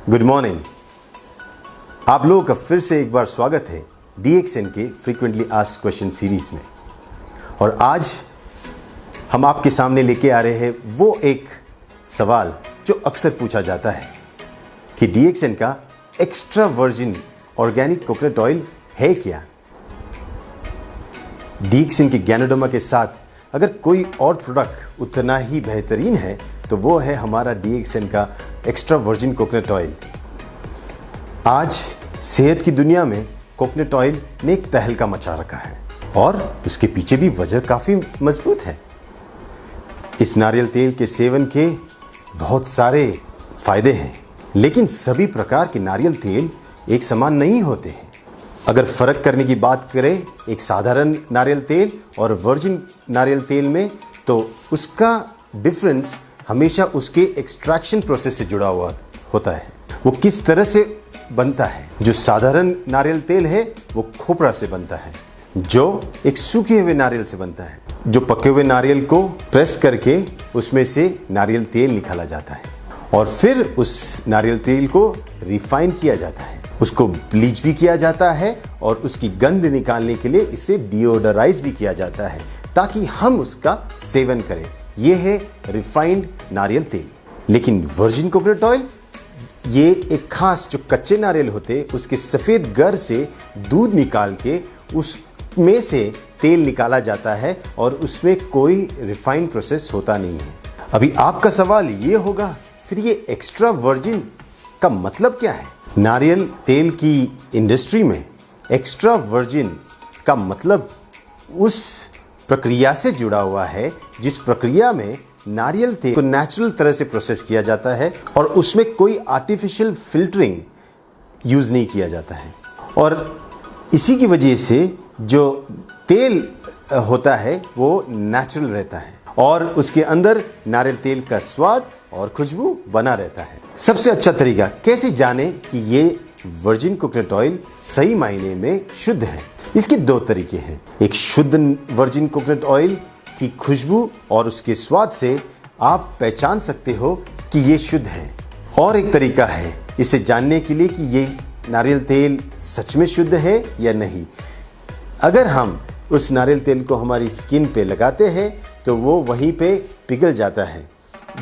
Good morning. आप लोगों का फिर से एक बार स्वागत है DXN के फ्रीक्वेंटली आस्क्ड क्वेश्चन सीरीज में। और आज हम आपके सामने लेके आ रहे हैं वो एक सवाल जो अक्सर पूछा जाता है कि DXN का extra virgin organic coconut oil है क्या। DXN के गैनोडर्मा के साथ अगर कोई और प्रोडक्ट उतना ही बेहतरीन है तो वो है हमारा DXN का एक्स्ट्रा वर्जिन कोकोनट ऑयल। आज सेहत की दुनिया में कोकोनट ऑयल ने एक तहलका मचा रखा है और उसके पीछे भी वजह काफ़ी मजबूत है। इस नारियल तेल के सेवन के बहुत सारे फायदे हैं, लेकिन सभी प्रकार के नारियल तेल एक समान नहीं होते हैं। अगर फ़र्क करने की बात करें एक साधारण नारियल तेल और वर्जिन नारियल तेल में, तो उसका डिफरेंस हमेशा उसके एक्सट्रैक्शन प्रोसेस से जुड़ा हुआ होता है। वो किस तरह से बनता है। जो साधारण नारियल तेल है वो खोपरा से बनता है, जो एक सूखे हुए नारियल से बनता है। जो पके हुए नारियल को प्रेस करके उसमें से नारियल तेल निकाला जाता है और फिर उस नारियल तेल को रिफाइन किया जाता है, उसको ब्लीच भी किया जाता है और उसकी गंध निकालने के लिए इसे डिओडराइज भी किया जाता है ताकि हम उसका सेवन करें। यह है रिफाइंड नारियल तेल। लेकिन वर्जिन कोकोनट ऑयल ये एक खास जो कच्चे नारियल होते उसके सफ़ेद गर से दूध निकाल के उसमें से तेल निकाला जाता है और उसमें कोई रिफाइंड प्रोसेस होता नहीं है। अभी आपका सवाल ये होगा, फिर ये एक्स्ट्रा वर्जिन का मतलब क्या है। नारियल तेल की इंडस्ट्री में एक्स्ट्रा वर्जिन का मतलब उस प्रक्रिया से जुड़ा हुआ है जिस प्रक्रिया में नारियल तेल को नेचुरल तरह से प्रोसेस किया जाता है और उसमें कोई आर्टिफिशियल फिल्टरिंग यूज़ नहीं किया जाता है। और इसी की वजह से जो तेल होता है वो नेचुरल रहता है और उसके अंदर नारियल तेल का स्वाद और खुशबू बना रहता है। सबसे अच्छा तरीका कैसे जाने कि ये वर्जिन कोकोनट ऑयल सही मायने में शुद्ध है, इसके दो तरीके हैं। एक शुद्ध वर्जिन कोकोनट ऑयल की खुशबू और उसके स्वाद से आप पहचान सकते हो कि ये शुद्ध है। और एक तरीका है इसे जानने के लिए कि ये नारियल तेल सच में शुद्ध है या नहीं। अगर हम उस नारियल तेल को हमारी स्किन पे लगाते हैं तो वो वहीं पे पिघल जाता है।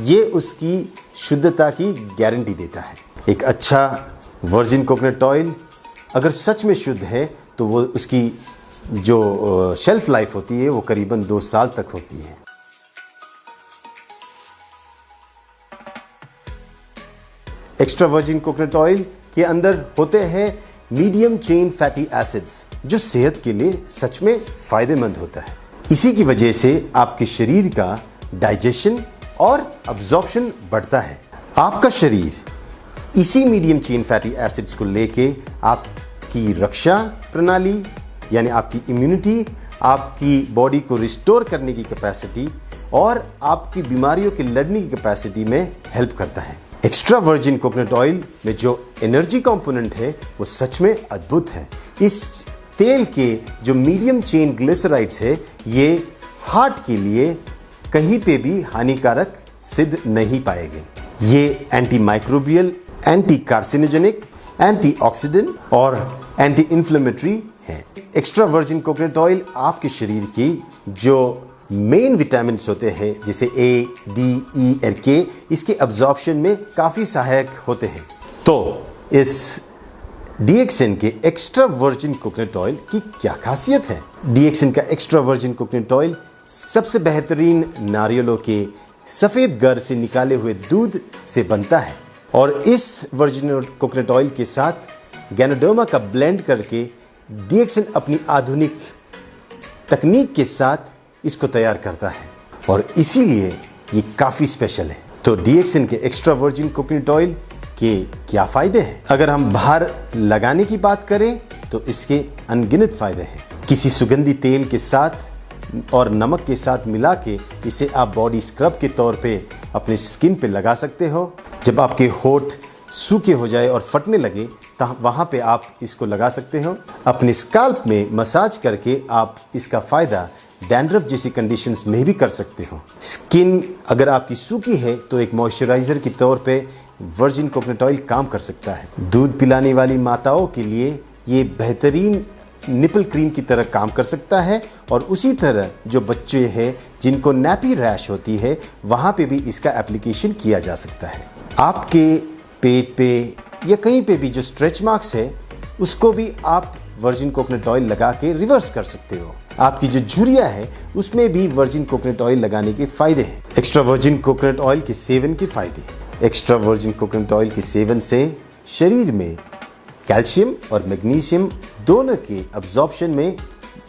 ये उसकी शुद्धता की गारंटी देता है। एक अच्छा वर्जिन कोकोनट ऑयल अगर सच में शुद्ध है तो वो उसकी जो शेल्फ लाइफ होती है वो करीबन 2 साल तक होती है। एक्स्ट्रा वर्जिन कोकोनट ऑयल के अंदर होते हैं मीडियम चेन फैटी एसिड्स जो सेहत के लिए सच में फायदेमंद होता है। इसी की वजह से आपके शरीर का डाइजेशन और अब्जॉर्प्शन बढ़ता है। आपका शरीर इसी मीडियम चेन फैटी एसिड्स को लेके आपकी रक्षा प्रणाली यानी आपकी इम्यूनिटी, आपकी बॉडी को रिस्टोर करने की कैपेसिटी और आपकी बीमारियों के लड़ने की कैपेसिटी में हेल्प करता है। एक्स्ट्रा वर्जिन कोकोनट ऑयल में जो एनर्जी कंपोनेंट है वो सच में अद्भुत है। इस तेल के जो मीडियम चेन ग्लिसराइड्स है ये हार्ट के लिए कहीं पे भी हानिकारक सिद्ध नहीं पाए गए। ये anti microbial, anti carcinogenic, antioxidant और एंटी इन्फ्लेमेटरी है। एक्स्ट्रा वर्जिन कोकोनट ऑयल आपके शरीर की जो मेन विटामिन्स होते हैं जैसे A, D, E और K इसके अब्जॉर्प्शन में काफ़ी सहायक होते हैं। तो इस DXN के एक्स्ट्रा वर्जिन कोकोनट ऑयल की क्या खासियत है। DXN का एक्स्ट्रा वर्जिन कोकोनट ऑयल सबसे बेहतरीन नारियलों के सफ़ेद गर से निकाले हुए दूध से बनता है और इस वर्जिन कोकोनट ऑयल के साथ गैनोडर्मा का ब्लेंड करके DXN अपनी आधुनिक तकनीक के साथ इसको तैयार करता है और इसीलिए ये काफ़ी स्पेशल है। तो DXN के एक्स्ट्रा वर्जिन कोकोनट ऑयल के क्या फ़ायदे हैं। अगर हम बाहर लगाने की बात करें तो इसके अनगिनत फ़ायदे हैं। किसी सुगंधी तेल के साथ और नमक के साथ मिला के इसे आप बॉडी स्क्रब के तौर पे अपने स्किन पे लगा सकते हो। जब आपके होठ सूखे हो जाए और फटने लगे तो वहाँ पे आप इसको लगा सकते हो। अपने स्काल्प में मसाज करके आप इसका फ़ायदा डैंड्रफ जैसी कंडीशंस में भी कर सकते हो। स्किन अगर आपकी सूखी है तो एक मॉइस्चराइज़र के तौर पे वर्जिन कोकोनट ऑयल काम कर सकता है। दूध पिलाने वाली माताओं के लिए ये बेहतरीन निपल क्रीम की तरह काम कर सकता है और उसी तरह जो बच्चे हैं जिनको नैपी रैश होती है वहाँ पे भी इसका एप्लीकेशन किया जा सकता है। आपके पेट पे या कहीं पे भी जो स्ट्रेच मार्क्स है उसको भी आप वर्जिन कोकोनट ऑयल लगा के रिवर्स कर सकते हो। आपकी जो झुर्रियाँ है उसमें भी वर्जिन कोकोनट ऑयल लगाने के फायदे हैं। एक्स्ट्रा वर्जिन कोकोनट ऑयल के सेवन के फायदे। एक्स्ट्रा वर्जिन कोकोनट ऑयल के सेवन से शरीर में कैल्शियम और मैग्नीशियम दोनों के अब्जॉर्प्शन में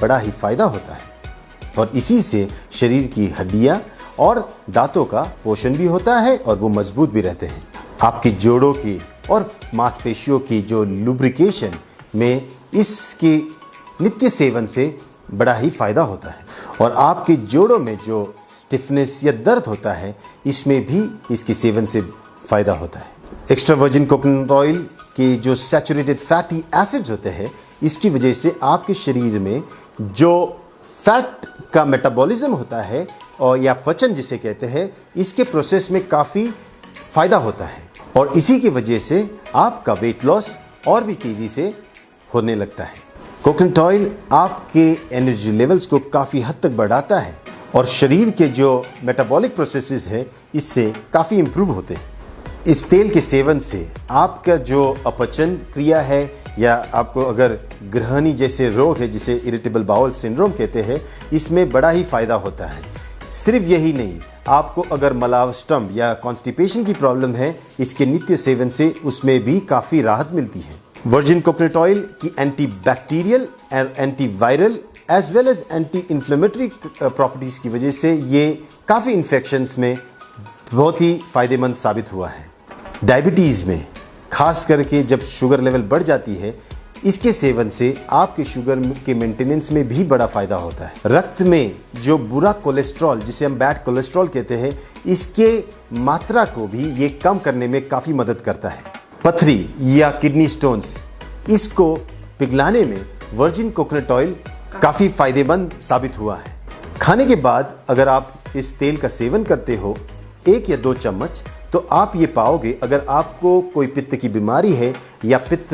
बड़ा ही फायदा होता है और इसी से शरीर की हड्डियां और दांतों का पोषण भी होता है और वो मजबूत भी रहते हैं। आपकी जोड़ों की और मांसपेशियों की जो लुब्रिकेशन में इसके नित्य सेवन से बड़ा ही फायदा होता है और आपके जोड़ों में जो स्टिफनेस या दर्द होता है इसमें भी इसके सेवन से फायदा होता है। एक्स्ट्रा वर्जिन कोकोनट ऑयल के जो सैचुरेटेड फैटी एसिड्स होते हैं इसकी वजह से आपके शरीर में जो फैट का मेटाबॉलिज्म होता है और या पचन जिसे कहते हैं इसके प्रोसेस में काफ़ी फायदा होता है और इसी की वजह से आपका वेट लॉस और भी तेज़ी से होने लगता है। कोकोनट ऑयल आपके एनर्जी लेवल्स को काफ़ी हद तक बढ़ाता है और शरीर के जो मेटाबॉलिक प्रोसेसेस है इससे काफ़ी इम्प्रूव होते हैं। इस तेल के सेवन से आपका जो अपचन क्रिया है या आपको अगर गृहिणी जैसे रोग है जिसे इरिटेबल बाउल सिंड्रोम कहते हैं इसमें बड़ा ही फ़ायदा होता है। सिर्फ यही नहीं, आपको अगर मलावस्टम या कॉन्स्टिपेशन की प्रॉब्लम है इसके नित्य सेवन से उसमें भी काफ़ी राहत मिलती है। वर्जिन कोकोनट ऑयल की एंटी बैक्टीरियल और anti viral as well as anti inflammatory properties की वजह से ये काफ़ी इन्फेक्शंस में बहुत ही फ़ायदेमंद साबित हुआ है। डायबिटीज़ में खास करके जब शुगर लेवल बढ़ जाती है इसके सेवन से आपके शुगर के मेंटेनेंस में भी बड़ा फ़ायदा होता है। रक्त में जो बुरा कोलेस्ट्रॉल जिसे हम बैड कोलेस्ट्रॉल कहते हैं इसके मात्रा को भी ये कम करने में काफ़ी मदद करता है। पथरी या किडनी स्टोन्स इसको पिघलाने में वर्जिन कोकोनट ऑयल काफ़ी फ़ायदेमंद साबित हुआ है। खाने के बाद अगर आप इस तेल का सेवन करते हो 1 या 2 चम्मच तो आप ये पाओगे अगर आपको कोई पित्त की बीमारी है या पित्त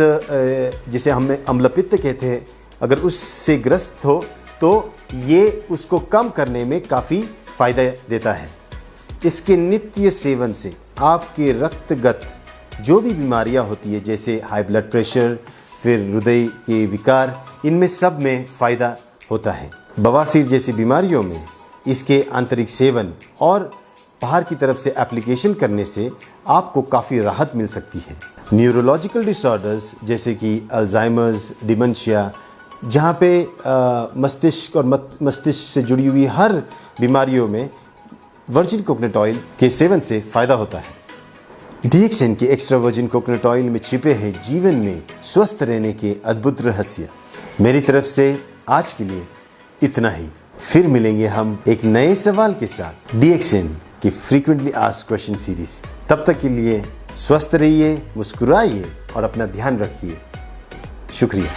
जिसे हम अम्लपित्त कहते हैं अगर उससे ग्रस्त हो तो ये उसको कम करने में काफ़ी फ़ायदा देता है। इसके नित्य सेवन से आपके रक्तगत जो भी बीमारियां होती है जैसे हाई ब्लड प्रेशर फिर हृदय के विकार इनमें सब में फ़ायदा होता है। बवासीर जैसी बीमारियों में इसके आंतरिक सेवन और बाहर की तरफ से एप्लीकेशन करने से आपको काफ़ी राहत मिल सकती है। न्यूरोलॉजिकल डिसऑर्डर्स जैसे कि अल्जाइमर्स, डिमेंशिया जहाँ पे मस्तिष्क और मस्तिष्क से जुड़ी हुई हर बीमारियों में वर्जिन कोकोनट ऑयल के सेवन से फ़ायदा होता है। DXN के एक्स्ट्रा वर्जिन कोकोनट ऑयल में छिपे हैं जीवन में स्वस्थ रहने के अद्भुत रहस्य। मेरी तरफ से आज के लिए इतना ही। फिर मिलेंगे हम एक नए सवाल के साथ DXN की फ्रीक्वेंटली आस्क्ड क्वेश्चन सीरीज। तब तक के लिए स्वस्थ रहिए, मुस्कुराइए और अपना ध्यान रखिए। शुक्रिया।